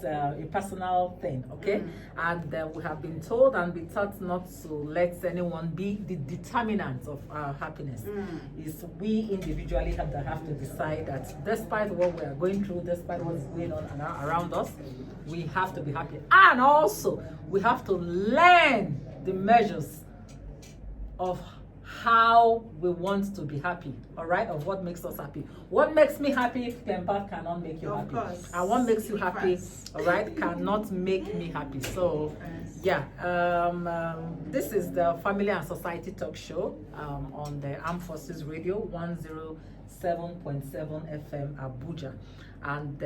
it's a personal thing, okay? And we have been told and been taught not to let anyone be the determinant of our happiness. It's we individually have to decide that despite what we are going through, despite what's going on around us, we have to be happy. And also, we have to learn the measures of how we want to be happy, all right, of what makes us happy. What makes me happy, Clempat, cannot make you happy. And what makes you happy, all right, cannot make me happy. So yeah, this is the Family and Society Talk Show on the Armed Forces Radio 107.7 FM Abuja. And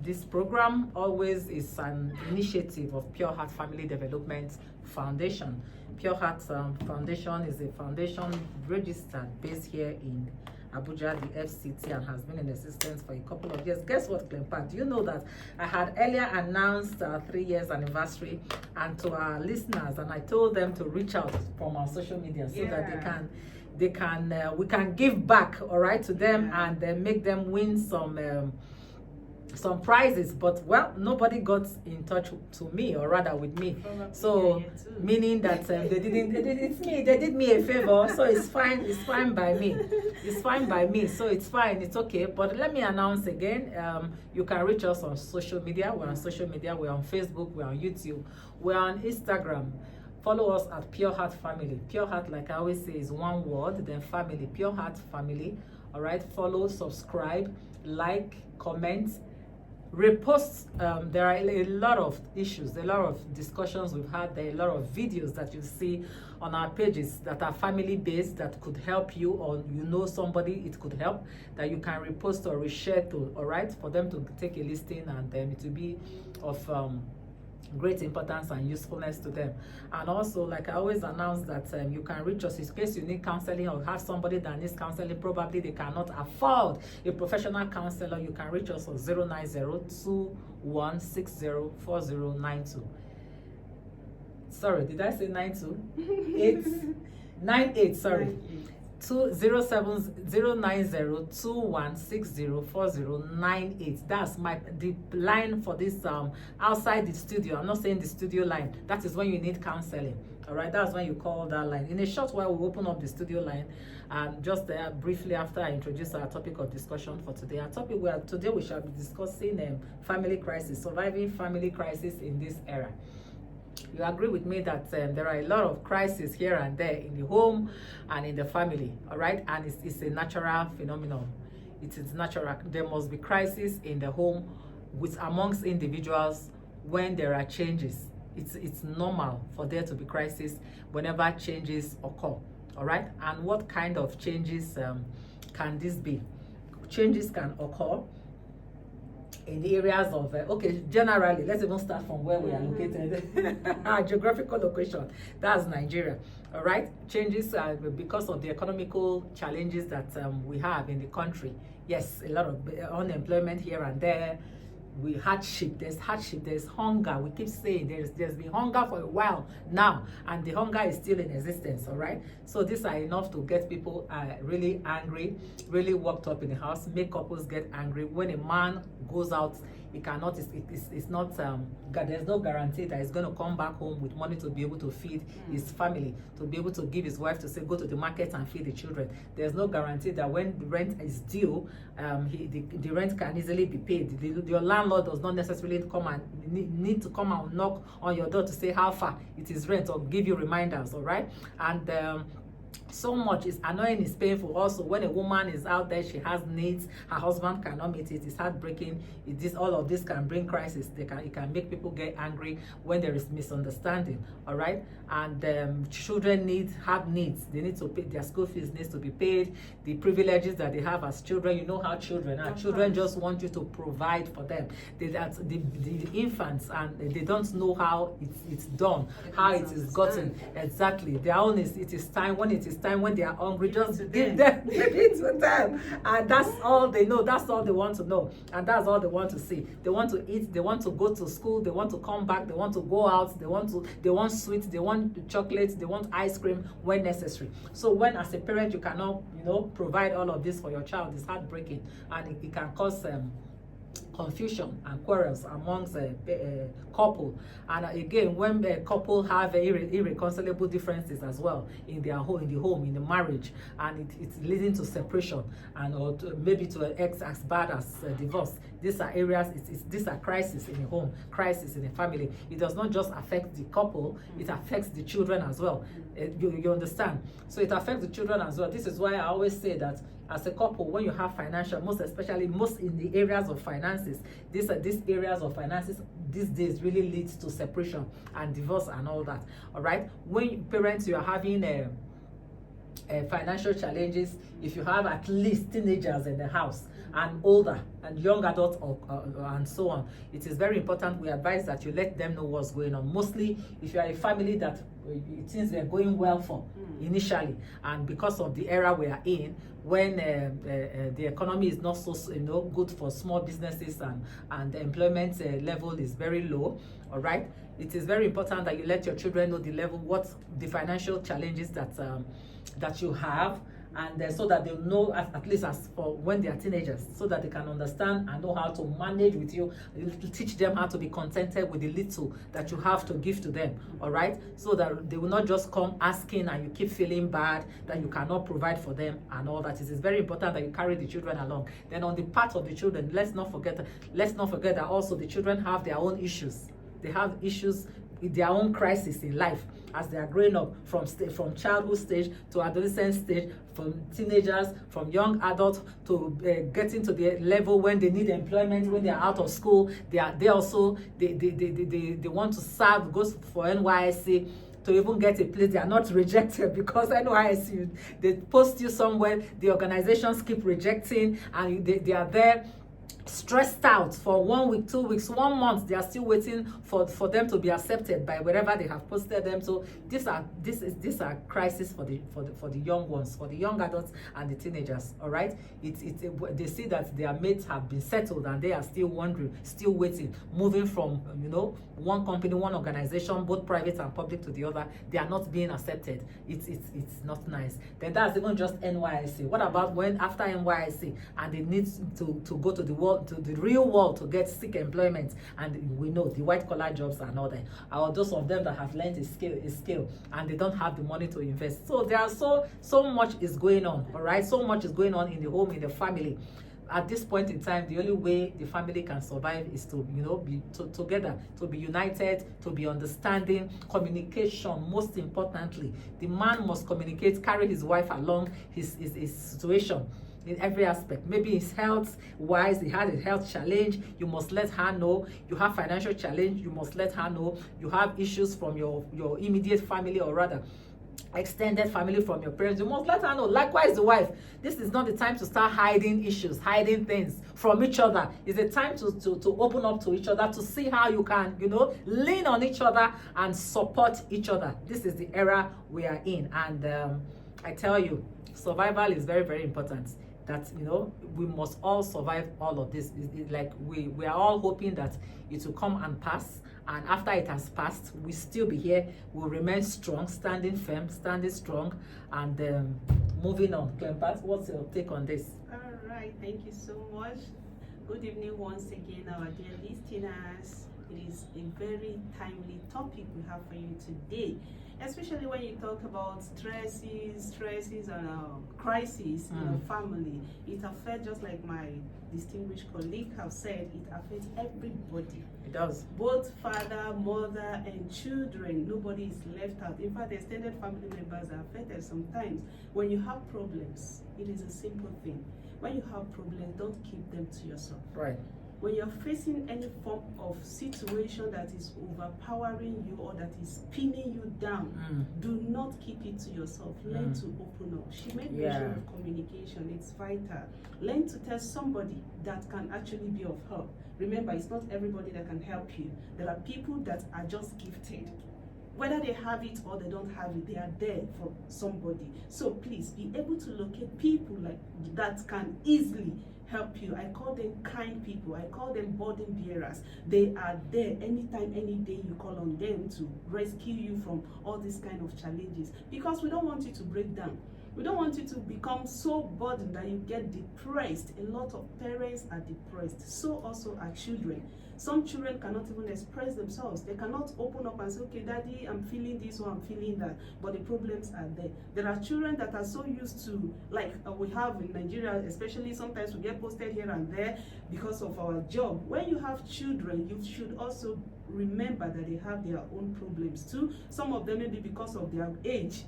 this program always is an initiative of Pure Heart Family Development Foundation. Pure Heart Foundation is a foundation registered based here in Abuja, the FCT, and has been in existence for a couple of years. Guess what, Clempat? Do you know that I had earlier announced our 3 years anniversary and to our listeners, and I told them to reach out from our social media so that we can give back, all right, to them and make them win some prizes. But well, nobody got in touch to me, or rather with me. So meaning that they did me a favor. So it's fine by me. It's fine by me. So it's fine, it's okay. But let me announce again, you can reach us on social media. We're on social media. We're on Facebook, we're on YouTube, we're on Instagram. Follow us at Pure Heart Family. Pure Heart, like I always say, is one word, then family. Pure Heart Family. All right, follow, subscribe, like, comment, repost. There are a lot of issues, a lot of discussions we've had. There are a lot of videos that you see on our pages that are family based, that could help you, or you know somebody it could help, that you can repost or reshare to, all right, for them to take a listing, and then it will be of great importance and usefulness to them. And also, like I always announce, that you can reach us in case you need counseling or have somebody that needs counseling, probably they cannot afford a professional counselor. You can reach us on 090-2160-4092. Sorry, did I say 92? 98, sorry. 090-2160-4098. That's the line for this outside the studio. I'm not saying the studio line. That is when you need counseling. All right, that's when you call that line. In a short while, we'll open up the studio line, and just briefly after I introduce our topic of discussion for today. Our topic today we shall be discussing family crisis, surviving family crisis in this era. You agree with me that there are a lot of crises here and there in the home and in the family, all right? And it's a natural phenomenon. It is natural. There must be crisis in the home amongst individuals when there are changes. It's normal for there to be crisis whenever changes occur, all right? And what kind of changes can this be? Changes can occur in the areas of, okay, generally, let's even start from where we are located. Our geographical location, that's Nigeria, all right? Changes because of the economical challenges that we have in the country. Yes, a lot of unemployment here and there. There's hardship, there's hunger. We keep saying there's been hunger for a while now, and the hunger is still in existence, all right? So these are enough to get people really angry, really worked up in the house, make couples get angry. When a man goes out, he cannot, it's not, there's no guarantee that he's going to come back home with money to be able to feed his family, to be able to give his wife to say, go to the market and feed the children. There's no guarantee that when the rent is due, the rent can easily be paid. Your landlord does not necessarily come and need to come and knock on your door to say how far it is rent or give you reminders, all right? And so much is annoying, is painful. Also, when a woman is out there, she has needs, her husband cannot meet it, it's heartbreaking. All of this can bring crisis. It can make people get angry when there is misunderstanding, all right? And children have needs. They need to pay, their school fees needs to be paid. The privileges that they have as children, you know how children are. Children just want you to provide for them. The infants, and they don't know how it's done, how it is gotten. Exactly. Their own is, it is time. When it is time, when they are hungry, just give it to them. And that's all they know. That's all they want to know. And that's all they want to see. They want to eat. They want to go to school. They want to come back. They want to go out. They want sweets. They want chocolates. They want ice cream when necessary. So when, as a parent, you cannot, provide all of this for your child, it's heartbreaking, and it can cause confusion and quarrels amongst a couple. And again, when a couple have irreconcilable differences as well in their home, in the home, in the marriage, and it's leading to separation and or maybe to an as bad as divorce. These are areas, these are crises in the home, crisis in the family. It does not just affect the couple, it affects the children as well. You understand? So it affects the children as well. This is why I always say that as a couple, when you have financial, most in the areas of finances, these areas of finances these days really leads to separation and divorce and all that. All right, when parents, you are having financial challenges, if you have at least teenagers in the house and older and young adults and so on, it is very important, we advise that you let them know what's going on. Mostly if you are a family that things were going well for initially, and because of the era we are in, when the economy is not so good for small businesses and the employment level is very low, all right, it is very important that you let your children know the level, what the financial challenges that you have, and so that they'll know at least as for when they are teenagers, so that they can understand and know how to manage with you. To teach them how to be contented with the little that you have to give to them, all right, so that they will not just come asking and you keep feeling bad that you cannot provide for them and all that. It is very important that you carry the children along. Then on the part of the children, let's not forget that also the children have their own issues. They have issues, their own crisis in life as they are growing up, from childhood stage to adolescent stage, from teenagers, from young adults to getting to the level when they need employment, when they are out of school. They want to serve, goes for NYSC, to even get a place. They are not rejected because NYSC, they post you somewhere, the organizations keep rejecting, and they are there stressed out for 1 week, 2 weeks, 1 month. They are still waiting for them to be accepted by wherever they have posted them. So these are crises for the young ones, for the young adults and the teenagers. All right, they see that their mates have been settled and they are still wondering, still waiting, moving from one company, one organization, both private and public, to the other. They are not being accepted. It's not nice. Then that's even just NYSC. What about when after NYSC and they need to go to the world, to the real world, to get seek employment, and we know the white collar jobs are not there, or those of them that have learned a skill and they don't have the money to invest. So there are so much is going on, all right, so much is going on in the home, in the family. At this point in time, the only way the family can survive is to be together, to be united, to be understanding, communication. Most importantly, the man must communicate, carry his wife along his situation in every aspect. Maybe his health wise, he had a health challenge, you must let her know. You have financial challenge, you must let her know. You have issues from your immediate family, or rather extended family from your parents, you must let her know. Likewise the wife, this is not the time to start hiding issues, hiding things from each other. It's a time to open up to each other, to see how you can lean on each other and support each other. This is the era we are in, and I tell you, survival is very, very important. That we must all survive all of this. Like we are all hoping that it will come and pass, and after it has passed, we still be here, we'll remain strong, standing firm, standing strong, and moving on. Clempat, what's your take on this? All right, thank you so much. Good evening once again, our dear listeners. It is a very timely topic we have for you today, especially when you talk about stresses and crises in a family. It affects, just like my distinguished colleague have said, it affects everybody. It does. Both father, mother, and children. Nobody is left out. In fact, the extended family members are affected sometimes. When you have problems, it is a simple thing. When you have problems, don't keep them to yourself. Right. When you're facing any form of situation that is overpowering you or that is pinning you down, do not keep it to yourself. Learn to open up. She made mention of communication. It's vital. Learn to tell somebody that can actually be of help. Remember, it's not everybody that can help you. There are people that are just gifted. Whether they have it or they don't have it, they are there for somebody. So please be able to locate people like that can easily help you. I call them kind people. I call them burden bearers. They are there anytime, any day you call on them to rescue you from all these kind of challenges, because we don't want you to break down. We don't want you to become so burdened that you get depressed. A lot of parents are depressed. So also are children. Some children cannot even express themselves. They cannot open up and say, okay, daddy, I'm feeling this or I'm feeling that. But the problems are there. There are children that are so used to, like we have in Nigeria, especially sometimes we get posted here and there because of our job. When you have children, you should also remember that they have their own problems too. Some of them may be because of their age.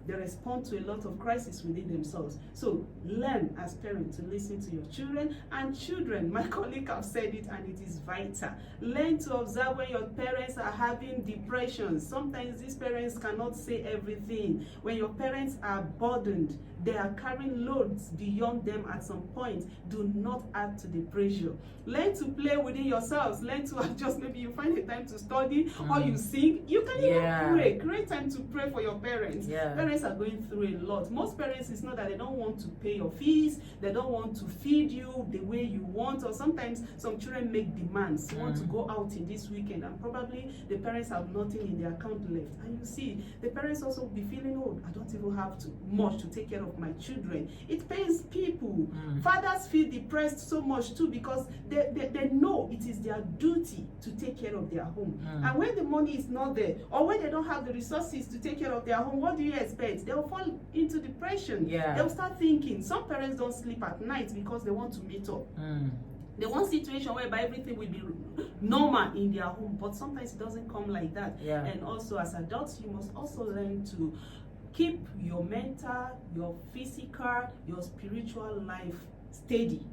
They respond to a lot of crises within themselves. So learn as parents to listen to your children. And children, my colleague have said it and it is vital. Learn to observe when your parents are having depression. Sometimes these parents cannot say everything. When your parents are burdened, they are carrying loads beyond them at some point. Do not add to the pressure. Learn to play within yourselves. Learn to adjust. Maybe you find a time to study or you sing. You can even pray. Create time to pray for your parents. Parents are going through a lot. Most parents, it's not that they don't want to pay your fees. They don't want to feed you the way you want. Or sometimes some children make demands. Want to go out in this weekend and probably the parents have nothing in their account left. And you see, the parents also will be feeling, oh, I don't even have much to take care of my children. It pains people. Fathers feel depressed so much too because they know it is their duty to take care of their home. And when the money is not there, or when they don't have the resources to take care of their home, what do you expect? They'll fall into depression. They'll start thinking. Some parents don't sleep at night because they want to meet up. They want situation whereby everything will be normal in their home, but sometimes it doesn't come like that. And also as adults, you must also learn to keep your mental, your physical, your spiritual life steady.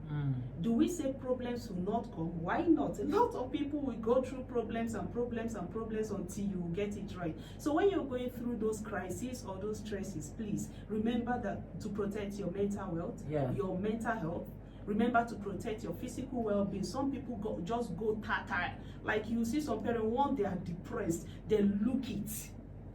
Do we say problems will not come? Why not? A lot of people will go through problems and problems and problems until you get it right. So when you're going through those crises or those stresses, please remember that to protect your mental wealth, your mental health. Remember to protect your physical well-being. Some people just go tired. Like you see some parents, once they are depressed, they look it.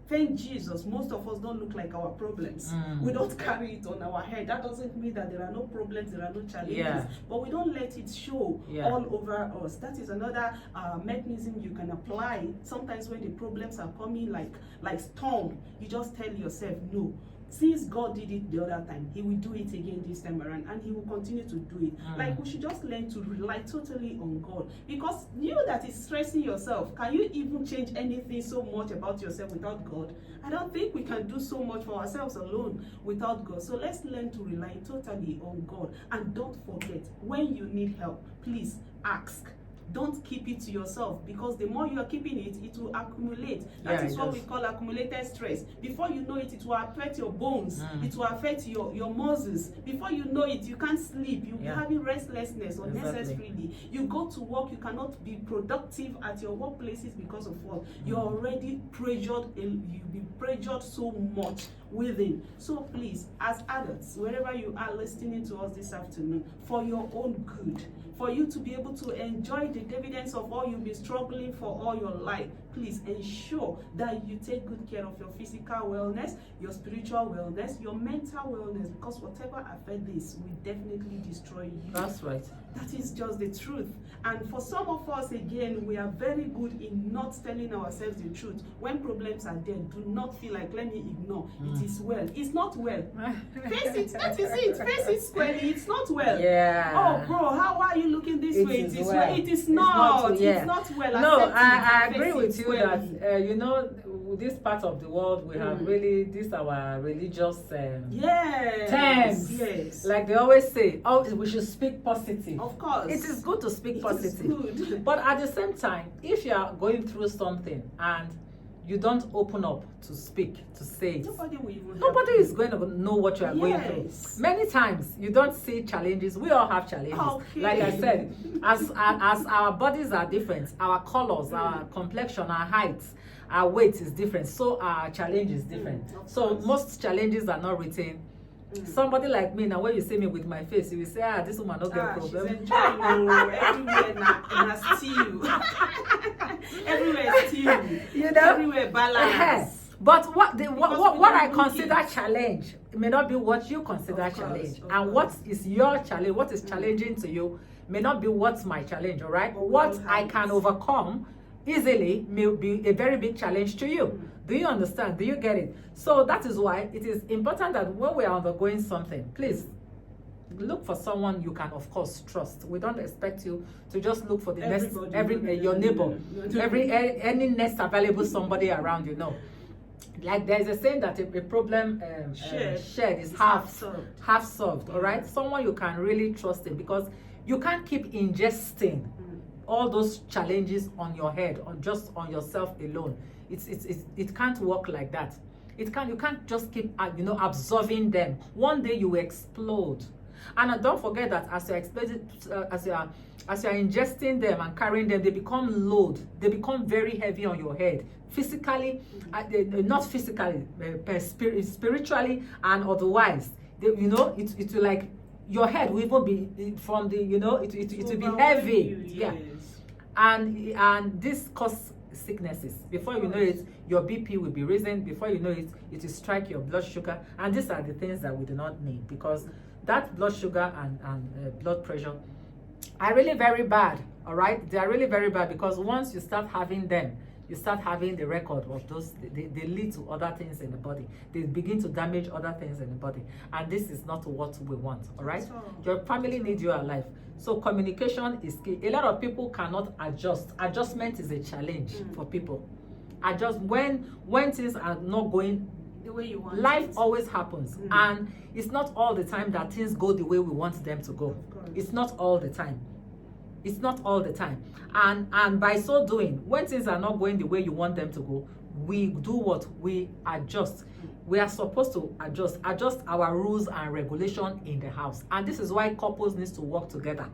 Thank Jesus, most of us don't look like our problems. We don't carry it on our head. That doesn't mean that there are no problems, there are no challenges. But we don't let it show all over us. That is another mechanism you can apply. Sometimes when the problems are coming like storm, you just tell yourself, no. Since God did it the other time, he will do it again this time around, and he will continue to do it. Like we should just learn to rely totally on God, because you that is stressing yourself, can you even change anything so much about yourself without God? I don't think we can do so much for ourselves alone without God. So let's learn to rely totally on God, and don't forget, when you need help, please ask. Don't keep it to yourself, because the more you are keeping it, it will accumulate. That is what we call accumulated stress. Before you know it, it will affect your bones. It will affect your muscles. Before you know it, you can't sleep. You'll be having restlessness unnecessarily. You go to work, you cannot be productive at your workplaces because of what? You're already pressured. You'll be pressured so much within. So please, as adults, wherever you are listening to us this afternoon, for your own good, for you to be able to enjoy the dividends of all you've been struggling for all your life, please ensure that you take good care of your physical wellness, your spiritual wellness, your mental wellness, because whatever affects this will definitely destroy you. That's right. That is just the truth. And for some of us, again, we are very good in not telling ourselves the truth. When problems are there, do not feel like, let me ignore. It is well. It's not well. Face it. That is it. Face it squarely. It's not well. Oh, bro, how are you looking this way? It is well. It is not. It's not well. No, I agree with you that, you know, this part of the world, we have really, this our religious terms. Yes. Like they always say, oh, we should speak positive. Of course. It is good to speak positive. Good. But at the same time, if you are going through something and you don't open up to speak, to say it, nobody is going to know what you are going through. Many times you don't see challenges. We all have challenges. Like I said, as our bodies are different, our colors, our complexion, our heights, our weight is different, so our challenge is different. So most challenges are not written. Somebody like me, now when you see me with my face, you will say, this woman not get problem. She's enjoying everywhere na stew. Everywhere stew. You know? Everywhere balance. But what I consider challenge may not be what you consider challenge. And what is your challenge, what is challenging to you may not be what's my challenge, all right? What I can overcome easily may be a very big challenge to you. Do you understand? Do you get it? So that is why it is important that when we are undergoing something, please look for someone you can, of course, trust. We don't expect you to just look for the your neighbor, any next available somebody around you. No. Like there's a saying that a problem shared is half solved. All right, someone you can really trust in, because you can't keep ingesting all those challenges on your head or just on yourself alone. It can't work like that. You can't just keep absorbing them. One day you will explode. And don't forget that as you are ingesting them and carrying them, they become load. They become very heavy on your head, physically, not physically, spiritually and otherwise. It will like your head will even be from the it will be heavy. Yeah, and this causes sicknesses. Before you know it, your BP will be risen. Before you know it, it will strike your blood sugar. And these are the things that we do not need, because that blood sugar and blood pressure are really very bad. All right, they are really very bad, because once you start having them, you start having the record of those. They lead to other things in the body. They begin to damage other things in the body, and this is not what we want. All right, your family needs you alive. So communication is key. A lot of people cannot adjust. Adjustment is a challenge for people. Adjust when things are not going the way you want. Life always happens, and it's not all the time that things go the way we want them to go. It's not all the time. It's not all the time. And by so doing, when things are not going the way you want them to go, we do what? We adjust. We are supposed to adjust our rules and regulation in the house. And this is why couples need to work together.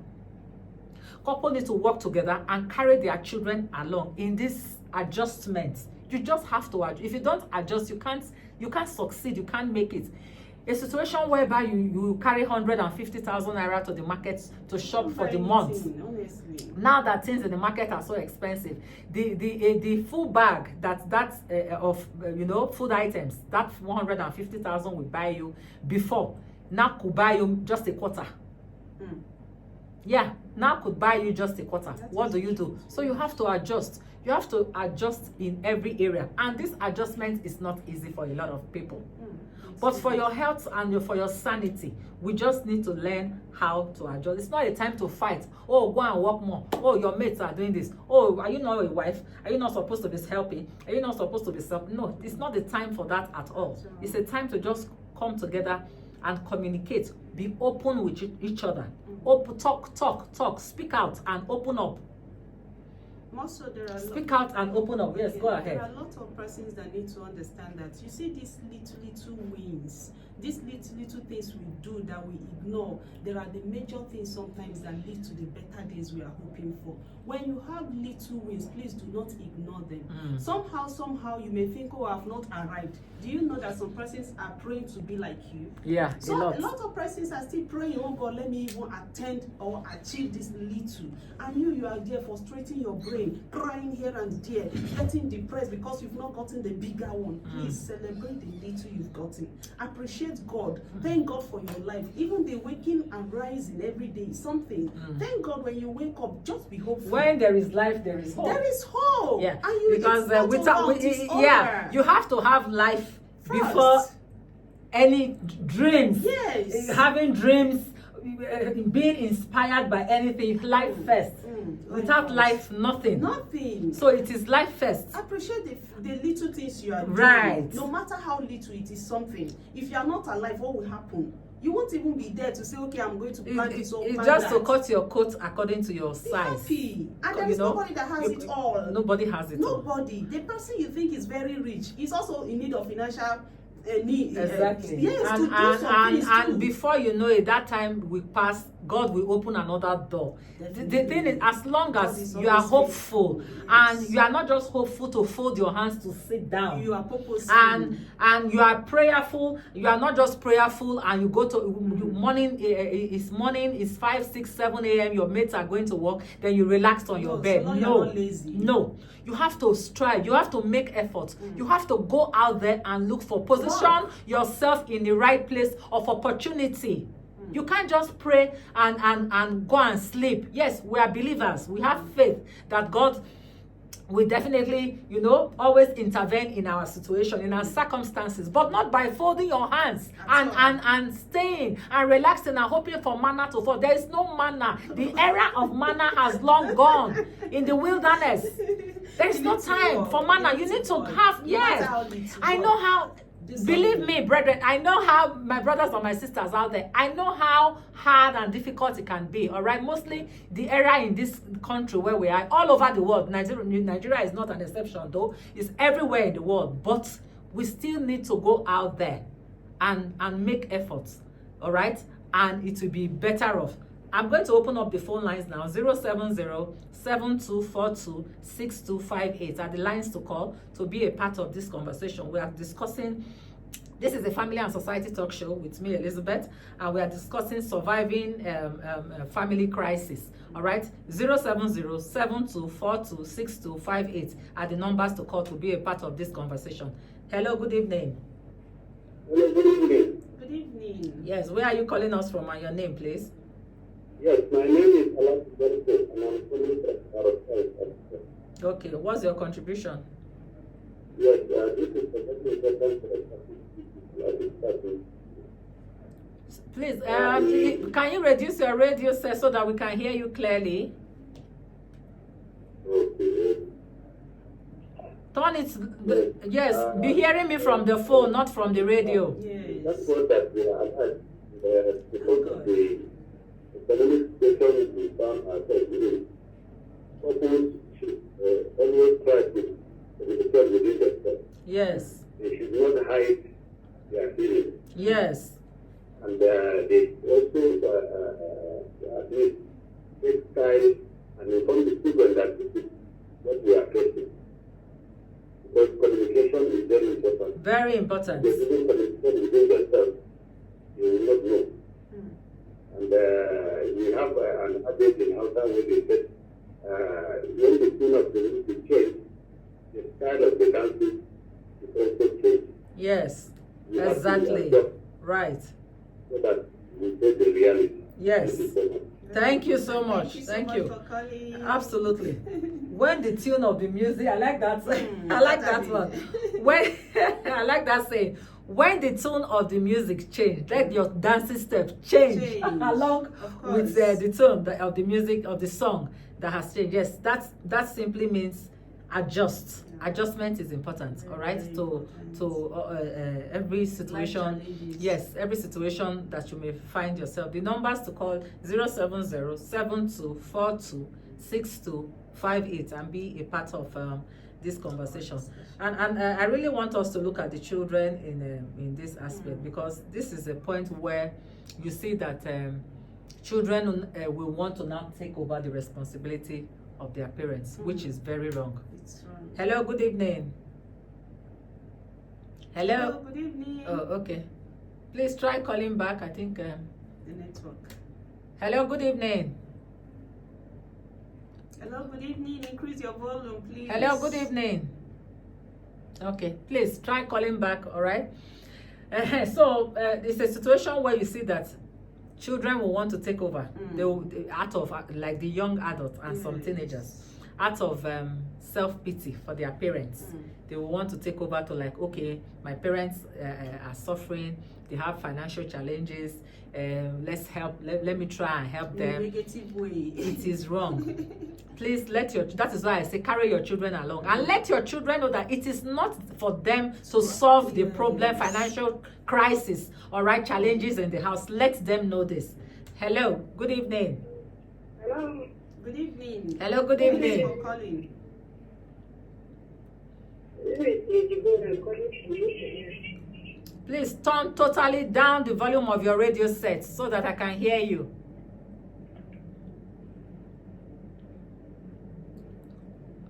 Couples need to work together and carry their children along in this adjustment. You just have to adjust. If you don't adjust, you can't succeed. You can't make it. A situation whereby you carry 150,000 naira to the market to shop for the month. Honestly. Now that things in the market are so expensive, the full bag of food items, that 150,000 will buy you before, now could buy you just a quarter. Yeah, now could buy you just a quarter. What do you do? So you have to adjust. You have to adjust in every area, and this adjustment is not easy for a lot of people. But for your health and for your sanity, we just need to learn how to adjust. It's not a time to fight. Oh, go and work more. Oh, your mates are doing this. Oh, are you not a wife? Are you not supposed to be helping? Are you not supposed to be helping? No, it's not the time for that at all. It's a time to just come together and communicate. Be open with each other. Talk. Speak out and open up. Also, there are Speak out and open up. Yes, go ahead. There are a lot of persons that need to understand that. You see these little wins, these little things we do that we ignore. There are the major things sometimes that lead to the better days we are hoping for. When you have little wins, please do not ignore them. Somehow you may think, oh, I've not arrived. Do you know that some persons are praying to be like you? Yeah, so a lot of persons are still praying, oh God, let me even attend or achieve this little. And you are there frustrating your brain, crying here and there, getting depressed because you've not gotten the bigger one. Please celebrate the little you've gotten. Appreciate God. Thank God for your life. Even the waking and rising every day is something. Thank God when you wake up, just be hopeful. When there is life, there is hope. There is hope. Yeah, and because you have to have life first before any dreams. Yes. Having dreams, being inspired by anything, life first. Without life, nothing. Nothing. So it is life first. Appreciate the little things you are doing. Right. No matter how little it is something. If you are not alive, what will happen? You won't even be there to say, okay, I'm going to plant this or it's just to cut your coat according to your size. Happy. And there is nobody that has it all. Nobody has it all. Nobody. The person you think is very rich is also in need of financial need. Exactly. Yes, and before you know it, that time will pass. God will open another door. The thing is, as long as you are hopeful, and you are not just hopeful to fold your hands to sit down, you are purposeful, and you are prayerful. You are not just prayerful and you go to morning. It's 5, 6, 7 a.m. Your mates are going to work. Then you relax on your bed. No. You have to strive. You have to make effort. You have to go out there and look for position yourself in the right place of opportunity. You can't just pray and go and sleep. Yes, we are believers. We have faith that God we definitely, you know, always intervene in our situation, in our circumstances, but not by folding your hands and staying and relaxing and hoping for manna to fall. There is no manna. The era of manna has long gone in the wilderness. There is no time for manna. You need to have, yes. I know how. Believe me, brethren, I know how my brothers and my sisters out there, I know how hard and difficult it can be, all right? Mostly the area in this country where we are, all over the world. Nigeria is not an exception, though. It's everywhere in the world. But we still need to go out there and make efforts, all right? And it will be better off. I'm going to open up the phone lines now. 070-7242-6258 are the lines to call to be a part of this conversation. We are discussing, this is a family and society talk show with me, Elizabeth, and we are discussing surviving family crisis. All right, 070-7242-6258 are the numbers to call to be a part of this conversation. Hello, good evening. Hello, good evening. Good evening. Yes, where are you calling us from and your name, please? Yes, my name is Alex Benson, and I'm calling from Arosai. Okay, what's your contribution? Yes, this is the very important for the Please, can you reduce your radio set so that we can hear you clearly? Okay. Turn it, yes, be hearing me from the phone, not from the radio. Yes. That's what that we are had because of the economic situation we found ourselves in. Couples should always try to communicate within themselves. Yes, They should not hide their feelings. yes, And they also at least take time and inform the children that this is what we are facing. Because communication is very important. very important. If they didn't communicate within themselves, they will not know. And we have an adage in Hausa where they said, when the tune of the music change, the style of the dancing is also changed. Yes, We have to exactly. adjust Right. so that we face the reality. Yes. Thank you so much. Thank you so much. Thank you so much for calling. Absolutely. When the tune of the music, I like that. I like that one. When I like that saying. When the tune of the music change, let your dancing steps change along with the tune of the music of the song that has changed. Yes, that simply means adjust. Adjustment is important. All right, to every situation. Yes, every situation that you may find yourself. The numbers to call 070-7242-6258 and be a part of this conversation. And I really want us to look at the children in this aspect, because this is a point where you see that children will want to now take over the responsibility of their parents, which is very wrong. It's wrong. Hello, good evening. Hello. Good evening. Oh, okay. Please try calling back. I think. The network. Hello, good evening. Hello, good evening. Increase your volume, please. Hello, good evening. Okay, please try calling back. All right. So it's a situation where you see that children will want to take over. They will, out of like the young adults and some teenagers, out of self-pity for their parents. They will want to take over to like, okay, my parents are suffering. They have financial challenges. Let's help. Let me try and help them. In a negative way. It is wrong. Please that is why I say carry your children along and let your children know that it is not for them to solve the problem, financial crisis, all right, challenges in the house. Let them know this. Hello, good evening. Hello. Good evening. Hello, good Thank evening. you for calling. Please turn totally down the volume of your radio set so that I can hear you.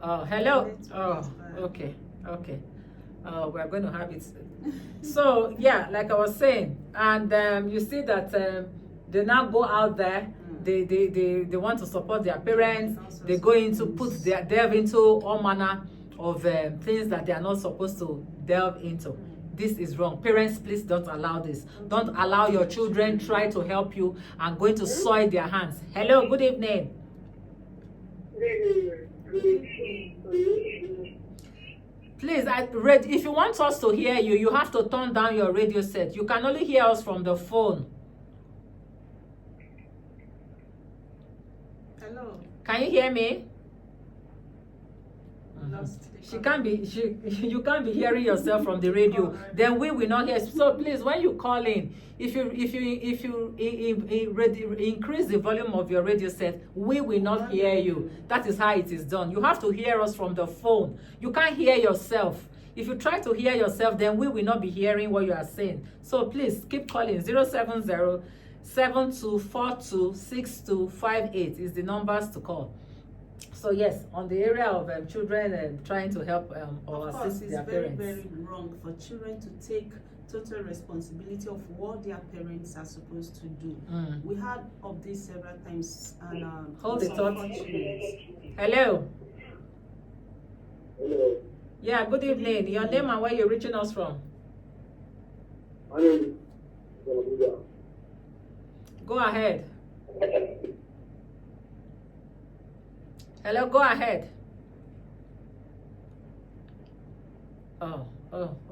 Oh, hello. Oh, okay. We're going to have it. So, yeah, like I was saying, and you see that they now go out there. They want to support their parents. They go into delve into all manner of things that they are not supposed to delve into. This is wrong. Parents, please don't allow this. Don't allow your children try to help you and going to soil their hands. Hello, good evening. Please, if you want us to hear you, you have to turn down your radio set. You can only hear us from the phone. Hello. Can you hear me? Lost the You can't be hearing yourself from the radio. Then we will not hear. So please, when you call in, if you increase the volume of your radio set, we will not hear you. That is how it is done. You have to hear us from the phone. You can't hear yourself. If you try to hear yourself, then we will not be hearing what you are saying. So please keep calling. 070-7242-6258 is the numbers to call. So yes, on the area of children trying to help or assist their parents. It's very, very wrong for children to take total responsibility of what their parents are supposed to do. We heard of this several times, and hold it up. Hello. Hello. Yeah, good evening. Your name and where you're reaching us from? My name is Abuja. Go ahead. Hello, go ahead. Oh,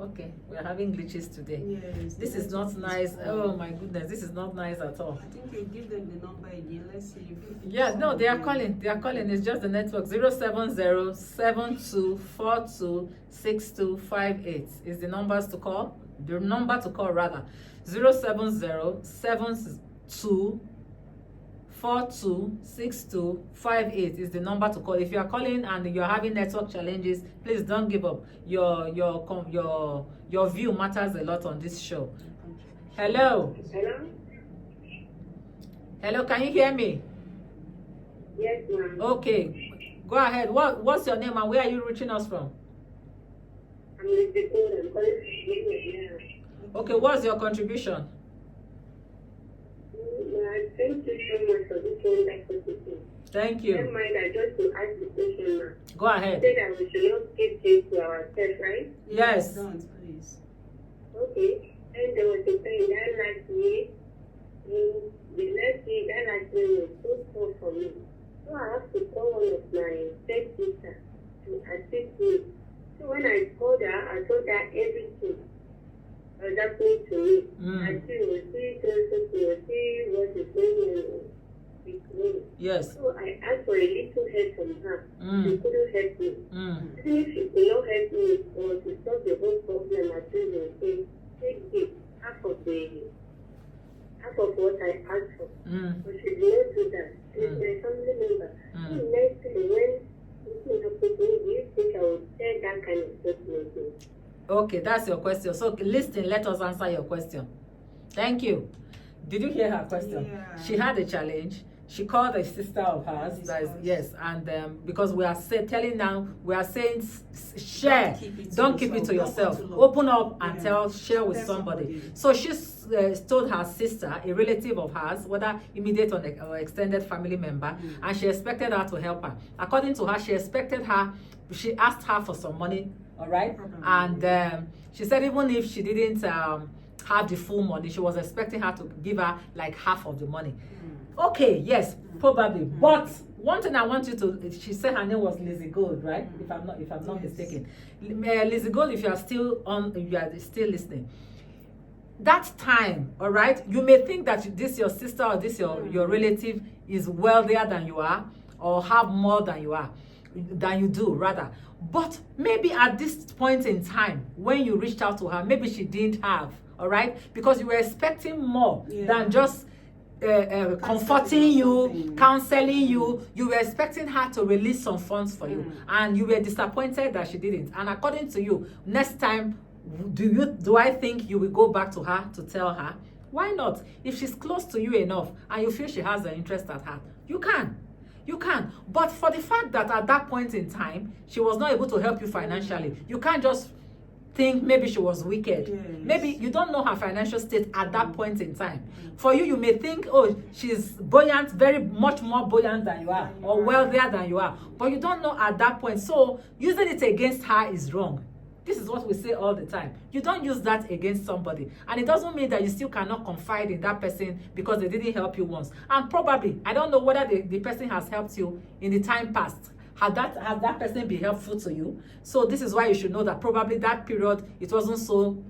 okay. We are having glitches today. Yes. This is not nice. Oh my goodness, this is not nice at all. I think you give them the number again. Let's see if. Yeah, no, they are calling. They are calling. It's just the network. 070-7242-6258 is the numbers to call. The number to call rather. 070-7242-6258 is the number to call. If you are calling and you're having network challenges, please don't give up. Your view matters a lot on this show. Hello. Hello? Hello, can you hear me? Yes, ma'am. Okay. Go ahead. What's your name and where are you reaching us from? I'm with the phone. I'm calling from Nigeria. Okay, what's your contribution? Thank you so much for this wonderful teaching. Thank Never you. mind, I just to ask the question, ma'am. Go ahead. Say that we should not keep things to ourselves, right? Yes. Don't, please. Okay. And there was a time that last year, that last year was so tough for me. So I have to call one of my stepsister to assist me. So when I called her, I told her everything was happening to me. And she was see what is going on with me. Yes. So I asked for a little help from her. She couldn't help me. Even if she could not help me or to solve the whole problem, I told her, say, take this, half of what I asked for. But she did not do that. She's my family member. So next time when something happens to me, do you think I would say that kind of statement? Okay, that's your question. So listen, let us answer your question. Thank you. Did you hear her question? Yeah. She had a challenge. She called a sister of hers. That is, yes, and because we are saying share. Don't keep it to yourself. Open up and share with somebody. So she told her sister, a relative of hers, whether immediate or extended family member, and she expected her to help her. According to her, she asked her for some money, all right? And she said even if she didn't have the full money, she was expecting her to give her like half of the money. Okay, yes, probably. But one thing I want you to, she said her name was Lizzie Gold, right? If I'm not mistaken. Lizzie Gold, if you are still listening. That time, all right, you may think that this your sister or this your relative is wealthier than you are or have more than you do rather. But maybe at this point in time, when you reached out to her, maybe she didn't have, all right? Because you were expecting more than just comforting you, counseling you. You were expecting her to release some funds for you, and you were disappointed that she didn't. And according to you, next time, do I think you will go back to her to tell her? Why not? If she's close to you enough and you feel she has an interest at heart, you can. But for the fact that at that point in time she was not able to help you financially, you can't just think maybe she was wicked. Yes. Maybe you don't know her financial state at that point in time. For you, you may think, oh, she's buoyant, very much more buoyant than you are, or wealthier than you are. But you don't know at that point. So using it against her is wrong. This is what we say all the time. You don't use that against somebody. And it doesn't mean that you still cannot confide in that person because they didn't help you once. And probably, I don't know whether the person has helped you in the time past. Has that person been helpful to you? So this is why you should know that probably that period, it wasn't so,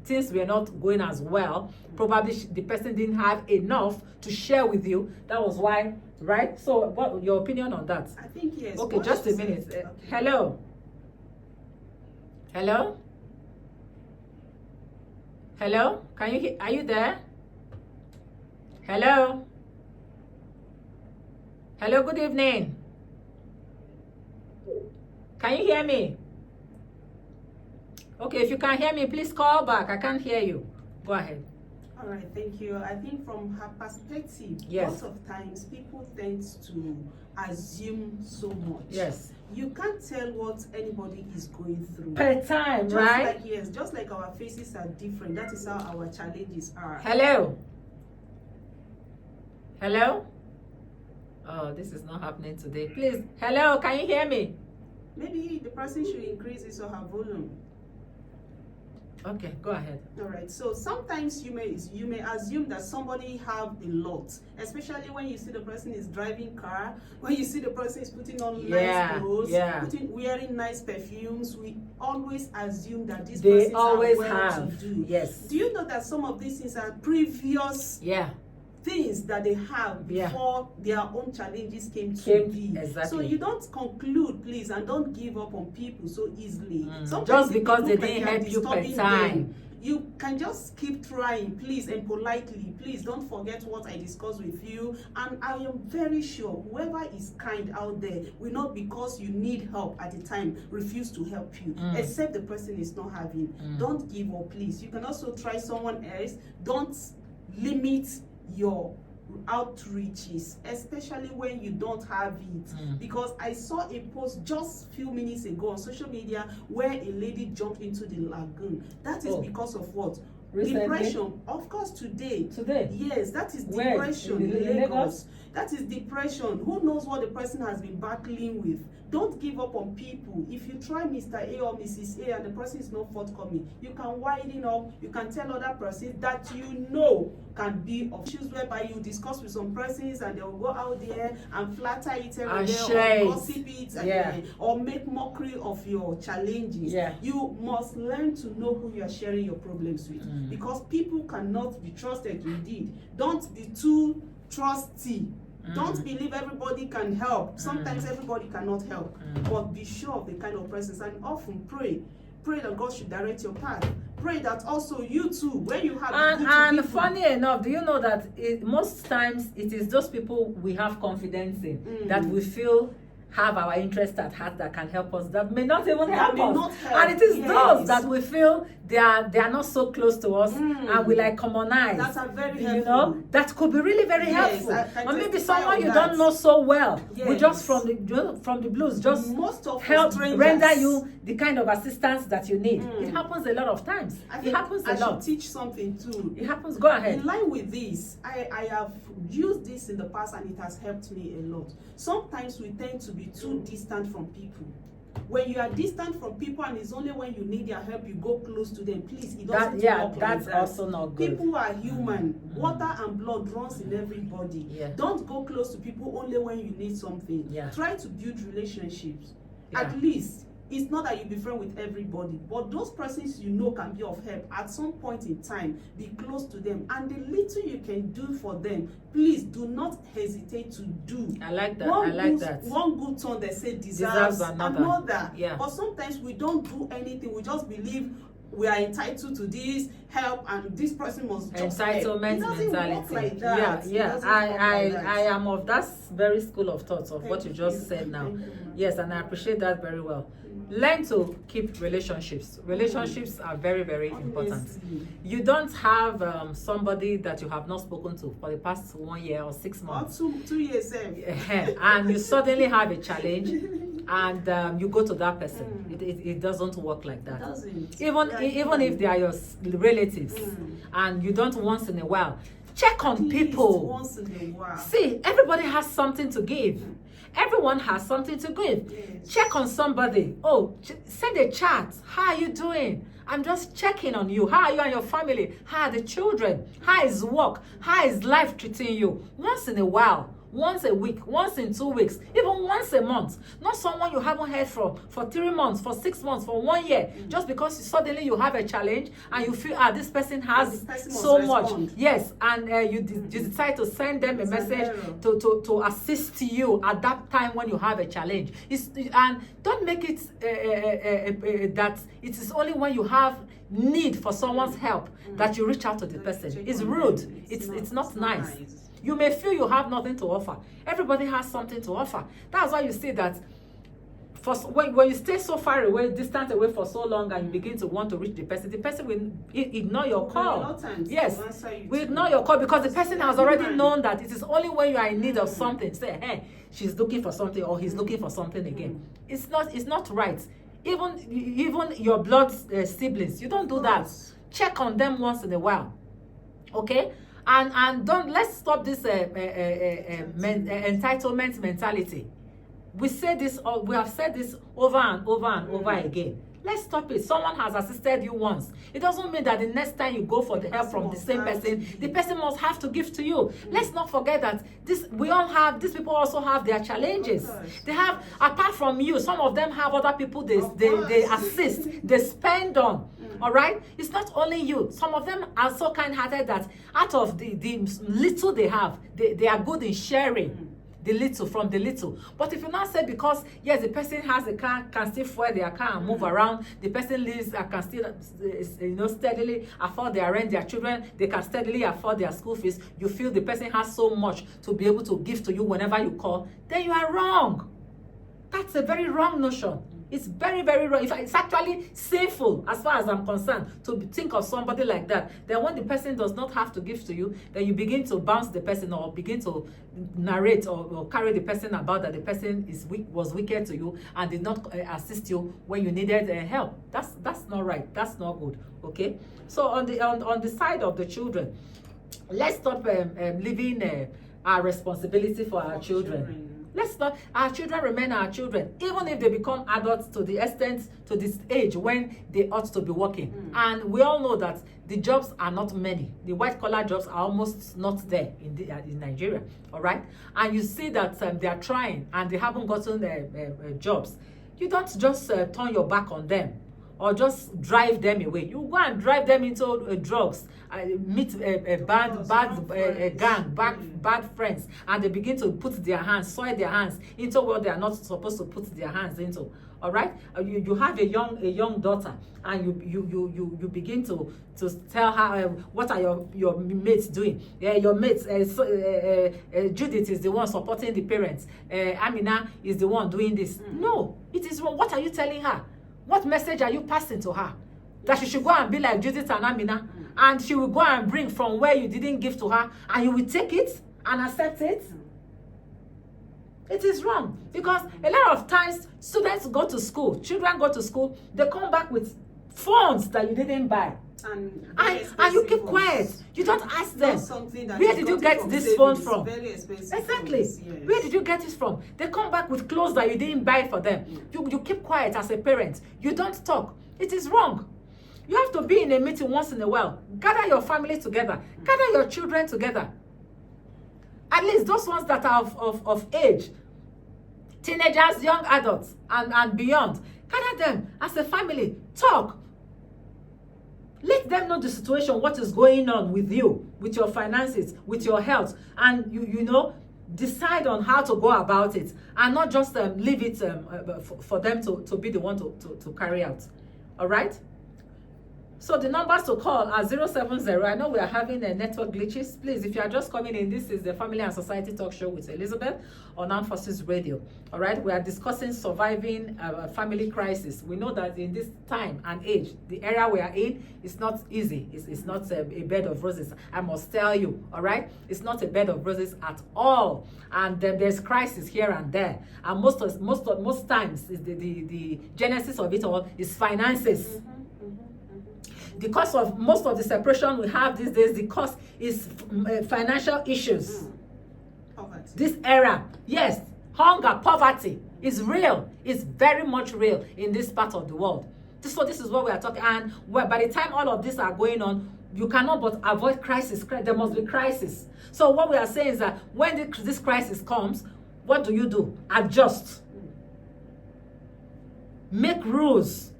things were not going as well. Probably the person didn't have enough to share with you. That was why, right? So what your opinion on that? I think yes. Okay, What just she a said- minute. okay. Hello? Hello? Hello? Can you hear? Are you there? Hello? Hello, good evening. Can you hear me? Okay, if you can hear me, please call back. I can't hear you. Go ahead. All right, thank you. I think from her perspective, Yes. lots of times people tend to assume so much. Yes. You can't tell what anybody is going through. Per time, Just right? like, yes, just like our faces are different, that is how our challenges are. Hello? Hello? Oh, this is not happening today. Please, hello, can you hear me? Maybe the person should increase his or her volume. Okay, go ahead. All right. So sometimes you may assume that somebody have a lot, especially when you see the person is driving car, when you see the person is putting on nice clothes, wearing nice perfumes. We always assume that these They persons always are well have. to do. Yes. Do you know that some of these things are previous Yeah. things that they have Yeah. before their own challenges came to Came- be? exactly. So you don't conclude, please, and don't give up on people so easily. Sometimes Just if you because they look like didn't you're help you per disturbing time. them, you can just keep trying, please, and politely. Please don't forget what I discussed with you. And I am very sure whoever is kind out there will not, because you need help at the time, refuse to help you, except the person is not having. Don't give up, please. You can also try someone else. Don't limit your outreaches, especially when you don't have it. Because I saw a post just a few minutes ago on social media where a lady jumped into the lagoon. That is because of what? Recently? Depression. Of course, today. Yes, that is Where? depression In in Lagos? Lagos. That is depression. Who knows what the person has been battling with? Don't give up on people. If you try Mr. A or Mrs. A and the person is not forthcoming, you can widen up. You can tell other persons that you know can be of issues, whereby you discuss with some persons and they will go out there and flatter it every day, or gossip it, and, or make mockery of your challenges. You must learn to know who you are sharing your problems with, because people cannot be trusted indeed. Don't be too trusty. Don't believe everybody can help. Sometimes everybody cannot help. But be sure of the kind of presence, and often pray that God should direct your path. Pray that also you too, when you have and funny enough, do you know that most times it is those people we have confidence in that we feel have our interest at heart, that can help us, that may not even help us. And it is those that we feel they are not so close to us, and we like commonize. That's a very helpful. You know, that could be really very helpful. Or maybe someone you don't know so well, we just from the blues just most of help render you the kind of assistance that you need. It happens a lot of times. It happens a lot. I should teach something too. It happens. Go ahead. In line with this, I have used this in the past and it has helped me a lot. Sometimes we tend to be too distant from people. When you are distant from people and it's only when you need their help you go close to them, please, it doesn't work that's like that. Also not good. People are human. Water and blood runs in everybody. Don't go close to people only when you need something. Try to build relationships. At least, it's not that you be friends with everybody, but those persons you know can be of help at some point in time. Be close to them, and the little you can do for them, please do not hesitate to do. I like that. One good turn, they say, deserves another. Yeah. But sometimes we don't do anything. We just believe we are entitled to this help, and this person must just entitlement mentality. Like that. I am of that very school of thoughts of what you just said now. Yes, and I appreciate that very well. Learn to keep relationships. Relationships are very, very important. You don't have somebody that you have not spoken to for the past 1 year or 6 months. Or 2 years. And you suddenly have a challenge and you go to that person. It doesn't work like that. Even if they are your relatives and you don't once in a while, check on people. Once in a while. See, everybody has something to give. Everyone has something to give. Check on somebody. Oh, send a chat. How are you doing? I'm just checking on you. How are you and your family? How are the children? How is work? How is life treating you? Once in a while, once a week, once in 2 weeks, even once a month. Not someone you haven't heard from for 3 months, for 6 months, for 1 year, just because suddenly you have a challenge and you feel, this person has so much. Yes, and you decide to send them a message to assist you at that time when you have a challenge. And don't make it that it is only when you have need for someone's help that you reach out to the person. It's rude. It's not nice. You may feel you have nothing to offer. Everybody has something to offer. That's why you see that when you stay so far away, distant away for so long, and you begin to want to reach the person will ignore your call. Yes, we ignore your call because the person has already known that it is only when you are in need of something. Say, hey, she's looking for something, or he's looking for something again. It's not right. Even your blood siblings, you don't do that. Check on them once in a while, okay? And let's stop this entitlement mentality. We have said this over and over and over again. Let's stop it. Someone has assisted you once. It doesn't mean that the next time you go for the help from the same person, the person must have to give to you. Let's not forget that these people also have their challenges. They have, apart from you, some of them have other people they assist, they spend on. All right? It's not only you. Some of them are so kind-hearted that out of the little they have, they are good in sharing. The little from the little. But if you now say, because yes, the person has a car, can still fuel their car and move around, the person lives can still steadily afford their rent, their children, they can steadily afford their school fees, you feel the person has so much to be able to give to you whenever you call, then you are wrong. That's a very wrong notion. It's very, very wrong. It's actually sinful as far as I'm concerned to think of somebody like that. Then when the person does not have to give to you, then you begin to bounce the person or begin to narrate or carry the person about that the person was wicked to you and did not assist you when you needed help. That's not right. That's not good. Okay. So on the side of the children, let's stop leaving our responsibility for our children. Let's not, our children remain our children, even if they become adults to the extent, to this age when they ought to be working. And we all know that the jobs are not many. The white-collar jobs are almost not there in Nigeria, all right? And you see that they are trying and they haven't gotten jobs. You don't just turn your back on them or just drive them away. You go and drive them into drugs, meet a bad gang, bad friends, and they begin to put their hands, soil their hands into what they are not supposed to put their hands into. All right, you have a young daughter, and you begin to tell her what are your mates doing. Your mates, Judith is the one supporting the parents. Amina is the one doing this. No, it is wrong. What are you telling her? What message are you passing to her? That she should go and be like Judith and Amina, and she will go and bring from where you didn't give to her, and you will take it and accept it? It is wrong, because a lot of times students go to school, children go to school, they come back with phones that you didn't buy. And you keep quiet. You don't ask them, where did you get this phone from? Exactly. Yes. Where did you get it from? They come back with clothes that you didn't buy for them. You keep quiet as a parent. You don't talk. It is wrong. You have to be in a meeting once in a while. Gather your family together. Gather your children together. At least those ones that are of age. Teenagers, young adults, and beyond. Gather them as a family. Talk. Let them know the situation, what is going on with you, with your finances, with your health, and you know, decide on how to go about it, and not just leave it for them to be the one to carry out. All right? So the numbers to call are 070. I know we are having network glitches. Please, if you are just coming in, this is the Family and Society Talk Show with Elizabeth on Armed Forces Radio. All right, we are discussing surviving family crisis. We know that in this time and age, the era we are in, it's not easy. It's not a bed of roses. I must tell you, all right, it's not a bed of roses at all. And there's crisis here and there. And most times, is the genesis of it all is finances. Because of most of the separation we have these days, the cause is financial issues. Poverty. This era, yes, hunger, poverty is real. It's very much real in this part of the world. This is what we are talking. And by the time all of these are going on, you cannot but avoid crisis. There must be crisis. So what we are saying is that when this crisis comes, what do? Adjust. Make rules.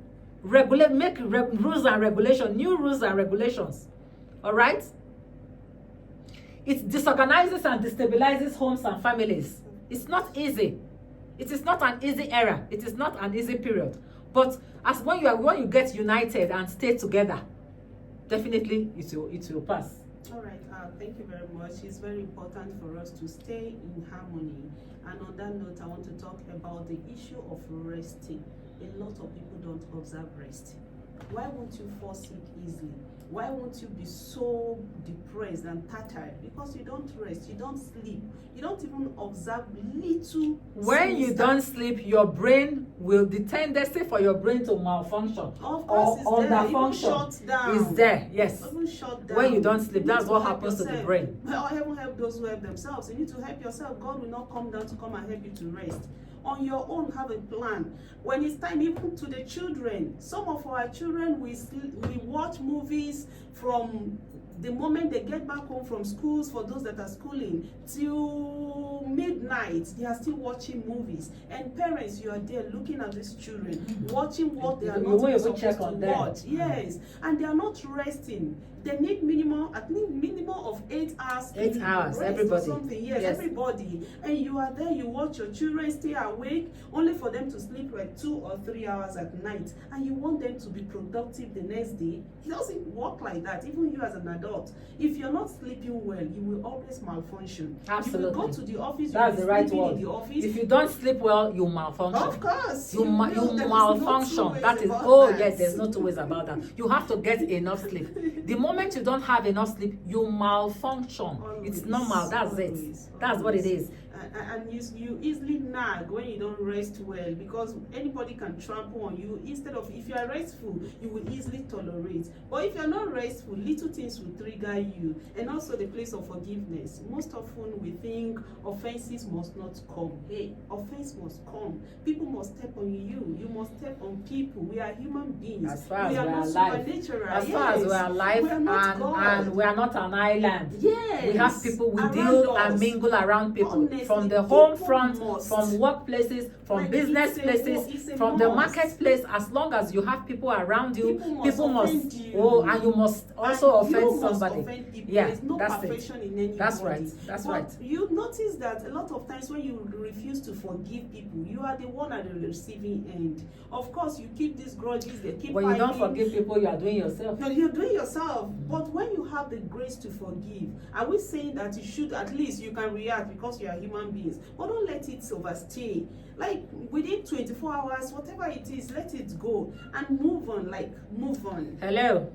Rules and regulations. New rules and regulations. All right? It disorganizes and destabilizes homes and families. It's not easy. It is not an easy era. It is not an easy period. But as when you get united and stay together, definitely it will pass. All right, thank you very much. It's very important for us to stay in harmony. And on that note, I want to talk about the issue of resting. A lot of people don't observe rest. Why won't you fall sick easily? Why won't you be so depressed and tired? Because you don't rest, you don't sleep, you don't even observe little. When you don't sleep, your brain the tendency for your brain to malfunction or underfunction is there. Yes. Even shut down. When you don't sleep, that's what happens to the brain. Well, heaven help those who help themselves. You need to help yourself. God will not come down to come and help you to rest. On your own, have a plan. When it's time, even to the children, some of our children, we watch movies from the moment they get back home from schools. For those that are schooling till midnight, they are still watching movies. And parents, you are there looking at these children, watching what they are not supposed to watch. Yes, and they are not resting. They need minimum of 8 hours. 8 hours, everybody. Something. Yes, everybody. And you are there, you watch your children stay awake, only for them to sleep like 2 or 3 hours at night. And you want them to be productive the next day. It doesn't work like that. Even you as an adult, if you're not sleeping well, you will always malfunction. Absolutely. You will go to the office. That's the right word. In the office. If you don't sleep well, you malfunction. Of course. You malfunction. That is, yes, there's no 2 ways about that. You have to get enough sleep. The moment you don't have enough sleep, you malfunction. Always, it's normal. That's it. That's what it is. And you easily nag when you don't rest well, because anybody can trample on you. Instead of, if you are restful, you will easily tolerate. But if you are not restful, little things will trigger you. And also the place of forgiveness. Most often we think offenses must not come. Hey, offense must come. People must step on you. You must step on people. We are human beings. As far as we are not supernatural. As far as we are alive, and we are not an island. Yes. We have people, we deal and mingle around people. Honestly, from the home front, from workplaces, from business places, from the marketplace. As long as you have people around you, people must and you must also offend somebody. Yeah, there's no perfection in anybody. That's right. That's right. You notice that a lot of times when you refuse to forgive people, you are the one at the receiving end. Of course, you keep these grudges, they keep. When you don't forgive people, you are doing yourself. No, you're doing yourself. But when you have the grace to forgive, are we saying that you should, at least you can react because you are human beings? But don't let it overstay. Like within 24 hours, whatever it is, let it go and move on. Move on. Hello.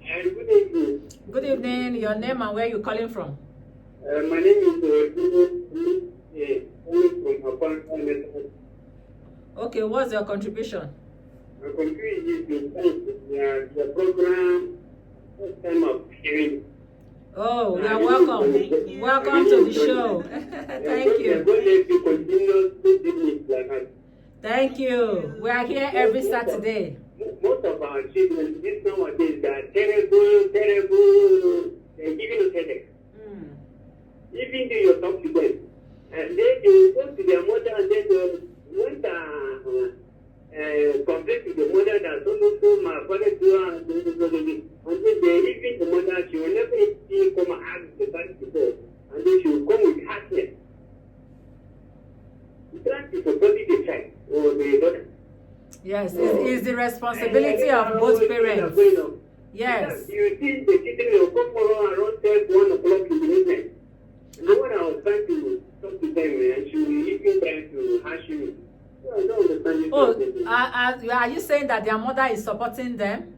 Good evening. Good evening. Your name and where you calling from? My name is from. Okay, what's your contribution? My contribution is the program. First time of hearing. Oh, you are welcome. Welcome to the show. Thank you. Thank you. We are here every Saturday. Most of our children, this nowadays, they are terrible. They're giving us headache. Even though you talk to them, and then they go to their mother and then they want to complain to the mother that so my father do and then they even the mother, she will never see come and ask the son before, and then she will come with harshness. You try to support the child or the daughter. Yes, it's the responsibility of both parents. Yes. You see the children will come around 1 o'clock in the evening. And when I was trying to talk to them, and she was even trying to hash me. So I don't understand. Oh, are you saying that their mother is supporting them?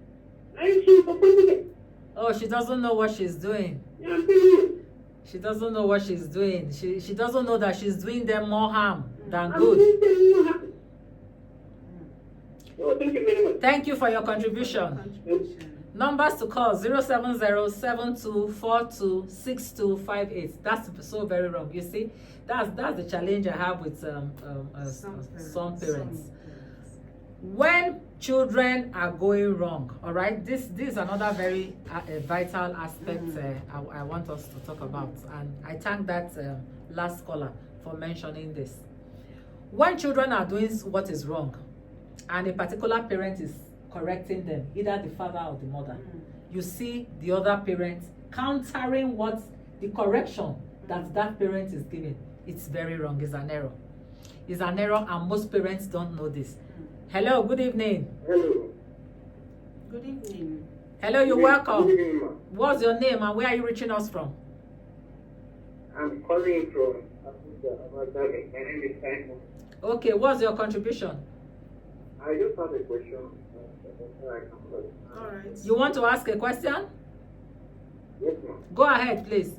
And she's supporting them. Oh, she doesn't know what she's doing. Yeah, I'm telling you. She doesn't know what she's doing. She doesn't know that she's doing them more harm than I'm good. telling you what happened. Oh, thank you very much. Thank you for your contribution. Numbers to call 070-7242-6258. That's so very wrong. You see, that's the challenge I have with some parents. When children are going wrong, all right, this is another very vital aspect I want us to talk about, and I thank that last caller for mentioning this. When children are doing what is wrong and a particular parent is correcting them, either the father or the mother, you see the other parent countering what the correction that parent is giving. It's very wrong. It's an error. It's an error, and most parents don't know this. Hello, good evening. Hello. Good evening. Hello, you're welcome. Good evening, ma'am. What's your name and where are you reaching us from? I'm calling from Africa. My name is Simon. Okay, what's your contribution? I just have a question. All right. You want to ask a question? Yes, ma'am. Go ahead, please.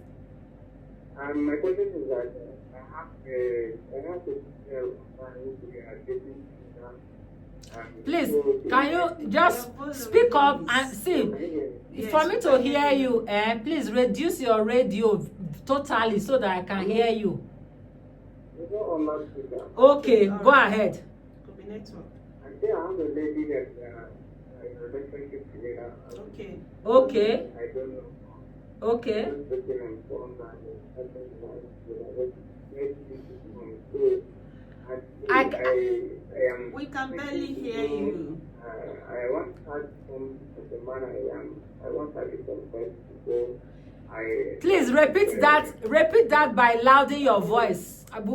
My question is that I have a Please, can you just speak up and see? Yes, For me to hear you, please reduce your radio totally so that I can hear you. Okay, go ahead. Could be network. I think I have a lady that in a relationship together. Okay. Okay, I don't know. okay. Just looking and phone I am. We can barely hear you. I want her from the man I am. I want her to confess before I. Please repeat that. Repeat that by louding your voice. We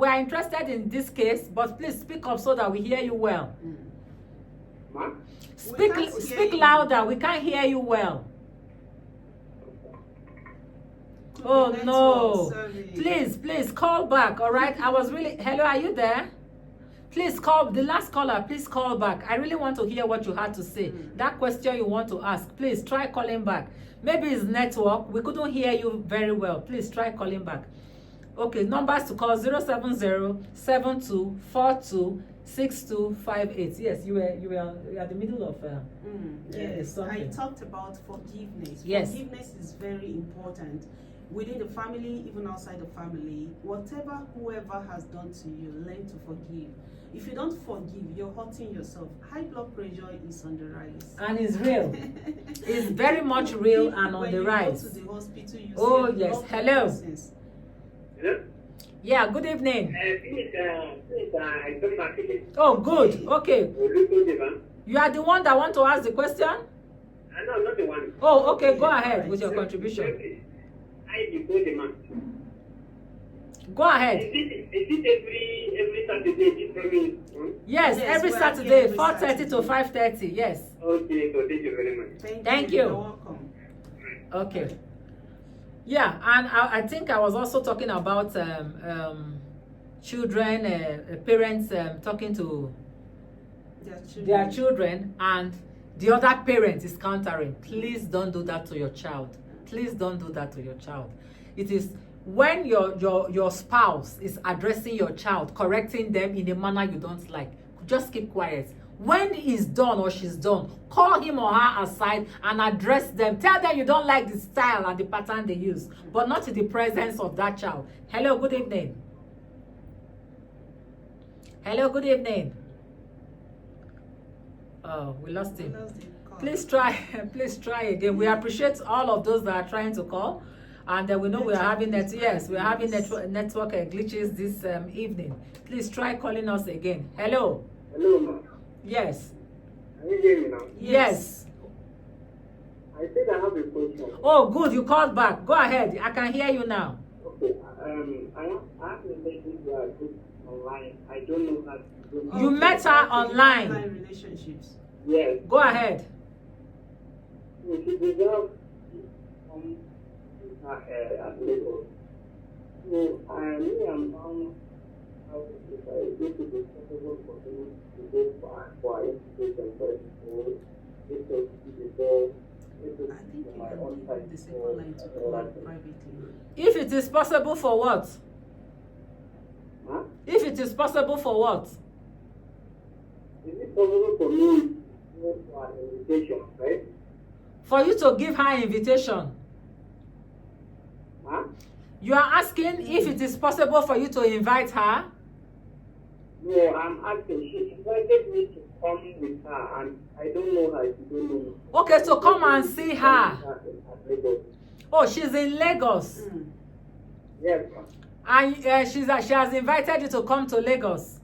are interested in this case, but please speak up so that we hear you well. Ma? Speak louder. We can't hear you well. Could Oh be no. network, sorry. Please call back. All right. I was really. Hello, are you there? Please call the last caller. Please call back. I really want to hear what you had to say. That question you want to ask. Please try calling back. Maybe it's network. We couldn't hear you very well. Please try calling back. Okay, numbers to call 070-7242-6258. Yes, you were at the middle of Yes, I something. talked about forgiveness. Yes. Forgiveness is very important within the family, even outside the family. Whoever has done to you, learn to forgive. If you don't forgive, you're hurting yourself. High blood pressure is on the rise. And it's real. It's very much real and on the rise. When you go to the hospital, you Oh, see a yes. lot of Hello. nonsense. Hello? Yeah, good evening. I come back again. Oh, good. Okay. No, You are the one that want to ask the question? I'm not the one. Oh, okay. Go ahead with your contribution. I before the man. Go ahead. Is it every Saturday this very Yes, Yes, every we are Saturday, here every 4:30 to 5:30. Yes. Okay, so thank you very much. Thank you. You're welcome. Okay. Yeah, and I think I was also talking about children, parents talking to their children, and the other parent is countering. Please don't do that to your child. Please don't do that to your child. It is when your spouse is addressing your child, correcting them in a manner you don't like, just keep quiet. When he's done or she's done, call him or her aside and address them. Tell them you don't like the style and the pattern they use, but not in the presence of that child. Hello, good evening. Hello, good evening. Oh, we lost him. Please try again. We appreciate all of those that are trying to call, and we know we are having network glitches this evening. Please try calling us again. Hello. Hello, ma'am. Yes. Can you hear me now? Yes. I think I have a question. Oh, good. You called back. Go ahead. I can hear you now. Okay. I have a lady who I put online. I don't know how to do. You met her online. Online relationships. Yes. Go ahead. She deserves at Lagos. So I am now how if I go to the possible for me to go for education first or it was before. I think you can give the second line to call privately. If it is possible for what? Huh? If it is possible for what? Is it possible for me to go for an invitation, right? For you to give her invitation. Huh? You are asking if it is possible for you to invite her? No, I'm asking. She invited me to come with her, and I don't know her. She don't know me. Okay, so come and see her. At Lagos. Oh, she's in Lagos. Yes, ma'am. And she has invited you to come to Lagos.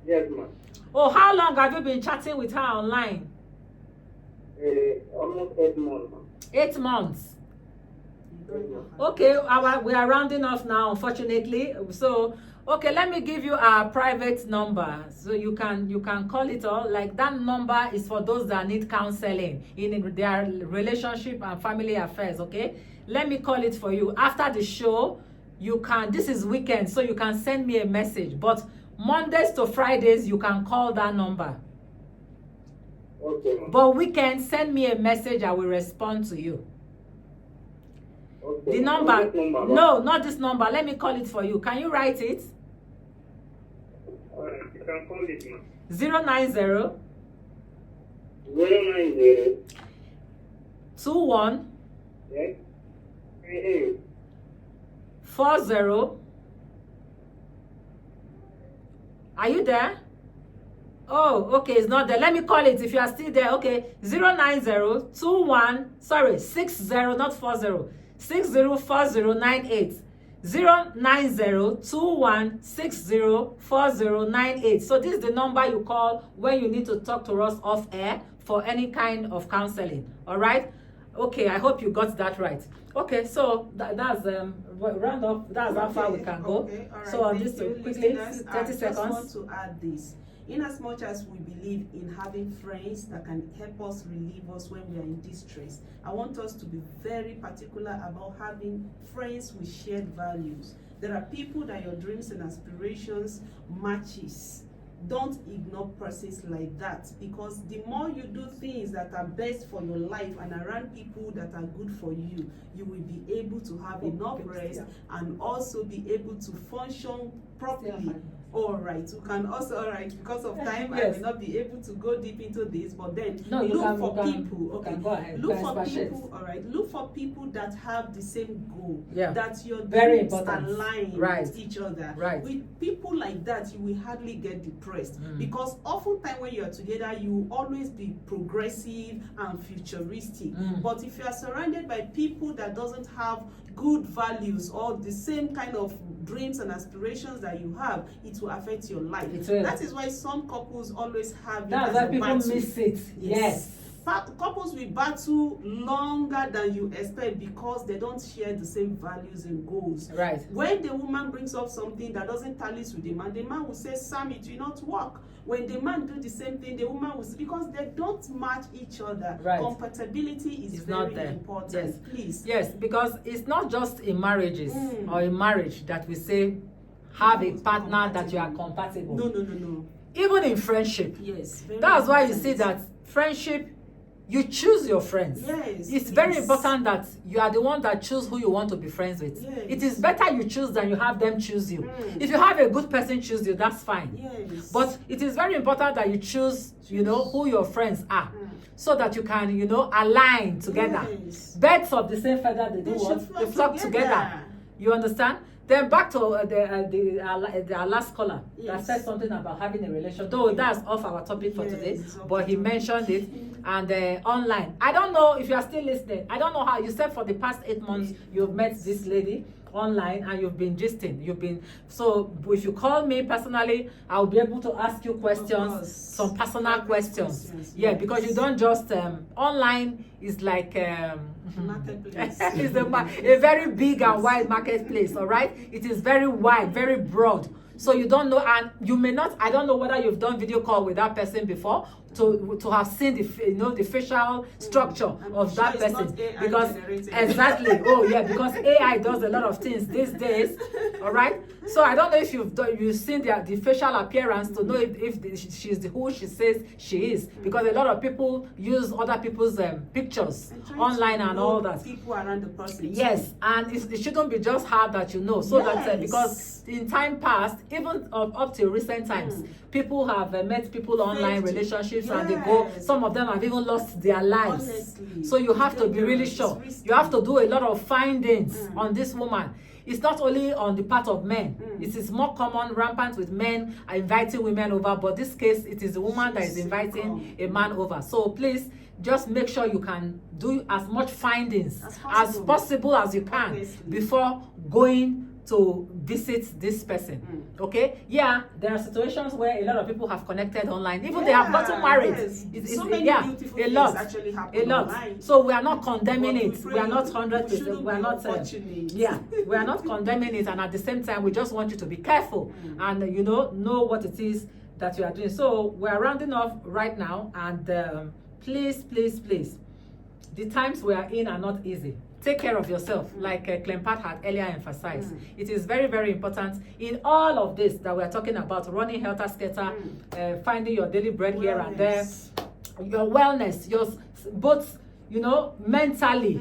Yes, ma'am. Oh, how long have you been chatting with her online? Almost 8 months, ma'am. 8 months. Okay, we are rounding off now, unfortunately. So, okay, let me give you our private number, so you can call it all. Like, that number is for those that need counseling in their relationship and family affairs. Okay, let me call it for you after the show. You can. This is weekend, so you can send me a message. But Mondays to Fridays, you can call that number. Okay, ma'am. But weekend, send me a message. I will respond to you. Okay. The number, no, not this number. Let me call it for you. Can you write it? You can call it, ma'am. 090 090 21 yes 40. Are you there? Oh, okay, it's not there. Let me call it if you are still there. Okay, 090 21 sorry 60 not 40 604098 09021604098. So this is the number you call when you need to talk to us off air for any kind of counseling. All right. Okay, I hope you got that right. Okay, so that's round up. That's how far we can go. Okay, all right. So on Thank this you, quickly, listeners. 30 I just seconds. want to add this. In as much as we believe in having friends that can help us relieve us when we are in distress, I want us to be very particular about having friends with shared values. There are people that your dreams and aspirations matches. Don't ignore persons like that, because the more you do things that are best for your life and around people that are good for you, you will be able to have enough rest and also be able to function properly. All right, you can also, all right, because of time, Yes. I will not be able to go deep into this, but then No, you look can, for you can, people. you Okay, can go ahead. look You can for expatiate. people. All right, look for people that have the same goal. Yeah. That your Very dreams important. align Right. with each other. Right. With people like that, you will hardly get depressed, Mm. because oftentimes when you are together, you will always be progressive and futuristic. Mm. But if you are surrounded by people that doesn't have good values or the same kind of dreams and aspirations that you have, it will affect your life. It will. That is why some couples always have it That's as why a people battle. miss it. Yes. Couples will battle longer than you expect because they don't share the same values and goals. Right. When the woman brings up something that doesn't tally with the man will say, Sam, it will not work. When the man do the same thing, the woman will say, because they don't match each other. Right. Compatibility is It's very not there. important. Yes. Please. Yes, because it's not just in marriages or in marriage that we say have a partner that you are compatible. No. Even in friendship. Yes. Very That's why you important. see that friendship, you choose your friends. Yes. It's very important that you are the one that choose who you want to be friends with. Yes. It is better you choose than you have them choose you. Mm. If you have a good person choose you, that's fine. Yes. But it is very important that you choose, who your friends are, so that you can, align together. Yes. Birds of the same feather, they do They what? should They flock together. You understand? Then back to our last caller that Yes. said something about having a relation. Though that's off our topic for Yes, today, it's off but he the mentioned it. And online, I don't know if you are still listening. I don't know how you said for the past 8 months you've met this lady online and you've been gisting. So if you call me personally, I'll be able to ask you questions, some personal Private questions. questions, Yeah, yes. because you don't just online is like Marketplace. it's a very big and wide marketplace. All right, it is very wide, very broad. So you don't know, and you may not. I don't know whether you've done video call with that person before to have seen the facial structure I'm of sure that it's person, not AI because generated. exactly. Oh yeah, because AI does a lot of things these days. All right. So I don't know if you've seen the facial appearance to know if she's who she says she is, because a lot of people use other people's pictures And trying online to and know all that. People around the person. Yes, and it shouldn't be just her that you know. So that Yes. because in time past, even up till recent times, People have met people online, Fake. relationships, and they go. Yes. Some of them have even lost their lives. Honestly. So you have to be really It's sure. risky. You have to do a lot of findings on this woman. It's not only on the part of men. It is more common, rampant with men are inviting women over, but this case, it is the woman that is inviting a man over. So please, just make sure you can do as much findings as possible as you can Honestly. before going to visit this person. Okay? Yeah, there are situations where a lot of people have connected online. Even they have gotten married. Yes. So many beautiful a things lot. actually happen A lot. online. So we are not condemning But we it. pray We are not we 100%. shouldn't We are be not. unfortunate. Yeah, we are not condemning it, and at the same time, we just want you to be careful and know what it is that you are doing. So we are rounding off right now, and please, the times we are in are not easy. Take care of yourself, like Clempat had earlier emphasized. It is very, very important in all of this that we are talking about: running helter-skelter, finding your daily bread here and there, your wellness, both mentally.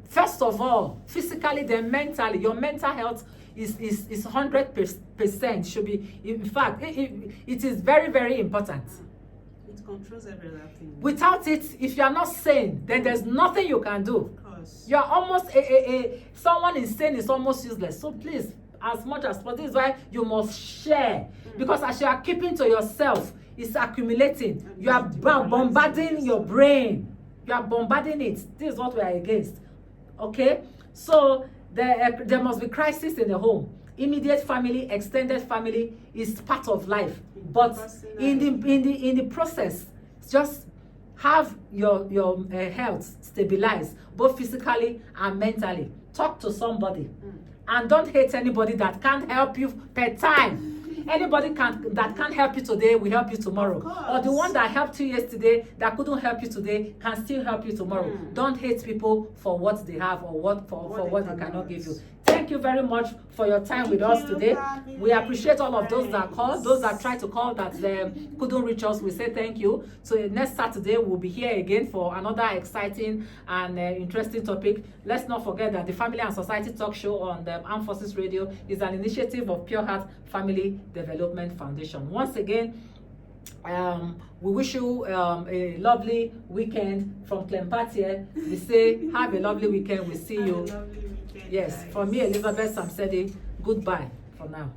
First of all, physically, then mentally. Your mental health is 100% should be. In fact, it is very, very important. It controls everything. Without it, if you are not sane, then there's nothing you can do. Of course. You are almost someone insane is almost useless. So please, as much as possible, this is why you must share. Because as you are keeping to yourself, it's accumulating. You are bombarding your brain. You are bombarding it. This is what we are against. Okay? So there must be crisis in the home. Immediate family, extended family is part of life. But in the process, just have your health stabilized, both physically and mentally. Talk to somebody, and don't hate anybody that can't help you per time. Anybody that can't help you today will help you tomorrow, or the one that helped you yesterday that couldn't help you today can still help you tomorrow. Don't hate people for what they have or what they cannot give you. Thank you very much for your time with us today. We appreciate all of those that called, those that tried to call that couldn't reach us. We say thank you. So next Saturday we'll be here again for another exciting and interesting topic. Let's not forget that the Family and Society Talk Show on the Armed Forces Radio is an initiative of Pure Heart Family Development Foundation. Once again, we wish you a lovely weekend from Clempat here. We say have a lovely weekend. We'll see you. Yes, for me, Elizabeth Samsedi, goodbye for now.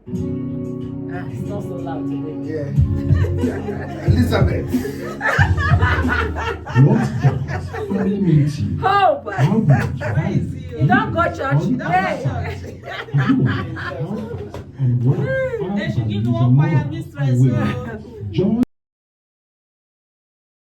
It's not so loud today. Yeah. Elizabeth. Family meeting. Hope! Where is he? You don't go church? Hey! They should give you one fire mistress. Join